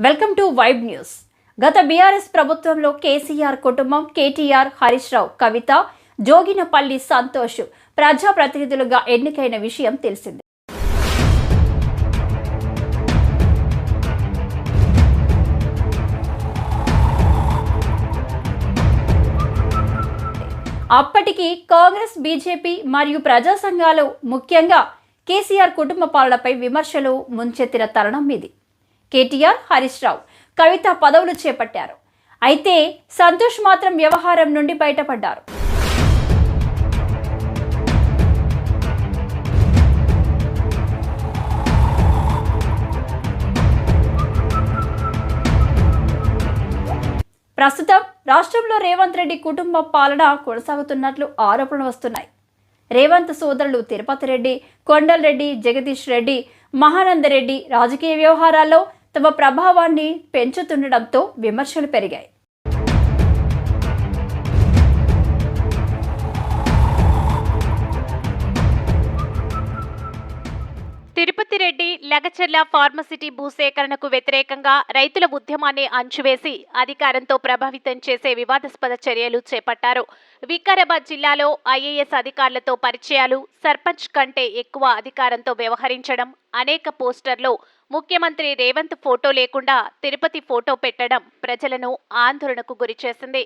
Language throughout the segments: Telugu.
Welcome to vibe news. గత బీఆర్ఎస్ ప్రభుత్వంలో కేసీఆర్ కుటుంబం, కేటీఆర్, హరీష్ రావు, కవిత, జోగినపల్లి సంతోష్ ప్రజాప్రతినిధులుగా ఎన్నికైన విషయం తెలిసిందే. అప్పటికి కాంగ్రెస్, బీజేపీ మరియు ప్రజా సంఘాలు ముఖ్యంగా కేసీఆర్ కుటుంబ పాలనపై విమర్శలు ముంచెత్తిన తరుణం ఇది. కేటీఆర్, హరీష్ రావు, కవిత పదవులు చేపట్టారు. అయితే సంతోష్ మాత్రం వ్యవహారం నుండి బయటపడ్డారు. ప్రస్తుతం రాష్ట్రంలో రేవంత్ రెడ్డి కుటుంబ పాలన కొనసాగుతున్నట్లు ఆరోపణలు వస్తున్నాయి. రేవంత్ సోదరులు తిరుపతి రెడ్డి, కొండల్ రెడ్డి, జగదీష్ రెడ్డి, మహానందరెడ్డి రాజకీయ వ్యవహారాల్లో తమ ప్రభావాన్ని పెంచుతుండటంతో విమర్శలు పెరిగాయి. తిరుపతి రెడ్డి లగచర్ల ఫార్మసిటీ భూసేకరణకు వ్యతిరేకంగా రైతుల ఉద్యమాన్ని అంచువేసి అధికారంతో ప్రభావితం చేసే వివాదాస్పద చర్యలు చేపట్టారు. వికారాబాద్ జిల్లాలో ఐఏఎస్ అధికారులతో పరిచయాలు, సర్పంచ్ కంటే ఎక్కువ అధికారంతో వ్యవహరించడం, అనేక పోస్టర్లో ముఖ్యమంత్రి రేవంత్ ఫోటో లేకుండా తిరుపతి ఫోటో పెట్టడం ప్రజలను ఆందోళనకు గురిచేసింది.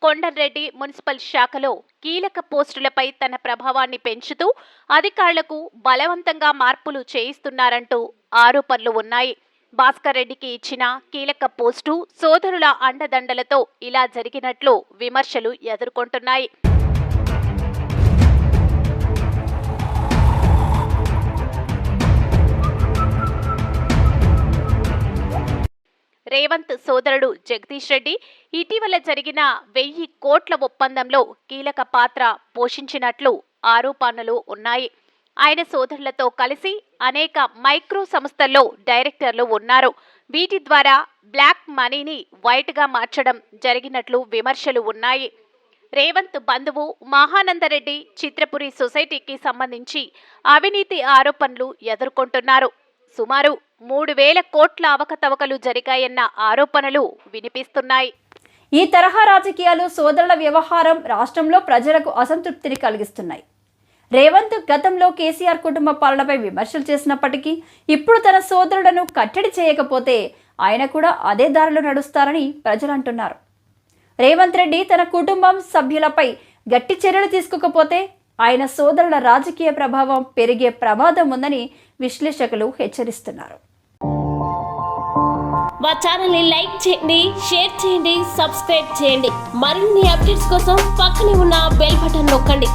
కొండరెడ్డి మున్సిపల్ శాఖలో కీలక పోస్టులపై తన ప్రభావాన్ని పెంచుతూ అధికారులకు బలవంతంగా మార్పులు చేయిస్తున్నారంటూ ఆరోపణలు ఉన్నాయి. భాస్కర్ రెడ్డికి ఇచ్చిన కీలక పోస్టు సోదరుల అండదండలతో ఇలా జరిగినట్లు విమర్శలు ఎదుర్కొంటున్నాయి. రేవంత్ సోదరుడు జగదీష్ రెడ్డి ఇటీవల జరిగిన 1000 కోట్ల ఒప్పందంలో కీలక పాత్ర పోషించినట్లు ఆరోపణలు ఉన్నాయి. ఆయన సోదరులతో కలిసి అనేక మైక్రో సంస్థల్లో డైరెక్టర్లు ఉన్నారు. వీటి ద్వారా బ్లాక్ మనీని వైట్గా మార్చడం జరిగినట్లు విమర్శలు ఉన్నాయి. రేవంత్ బంధువు మహానందరెడ్డి చిత్రపురి సొసైటీకి సంబంధించి అవినీతి ఆరోపణలు ఎదుర్కొంటున్నారు. సుమారు 3000 కోట్ల అవకతవకలు జరిగాయన్న ఆరోపణలు వినిపిస్తున్నాయి. ఈ తరహా రాజకీయాలు, సోదరుల వ్యవహారం రాష్ట్రంలో ప్రజలకు అసంతృప్తిని కలిగిస్తున్నాయి. రేవంత్ గతంలో కేసీఆర్ కుటుంబ పాలనపై విమర్శలు చేసినప్పటికీ ఇప్పుడు తన సోదరులను కట్టడి చేయకపోతే ఆయన కూడా అదే దారిలో నడుస్తారని ప్రజలు అంటున్నారు. రేవంత్ రెడ్డి తన కుటుంబం సభ్యులపై గట్టి చర్యలు తీసుకోకపోతే ఆయన సోదరుల రాజకీయ ప్రభావం పెరిగే ప్రమాదం ఉందని విశ్లేషకులు హెచ్చరిస్తున్నారు. మా ఛానల్ని లైక్ చేయండి, షేర్ చేయండి, సబ్స్క్రైబ్ చేయండి. మరిన్ని అప్డేట్స్ కోసం పక్కనే ఉన్న బెల్ బటన్ నొక్కండి.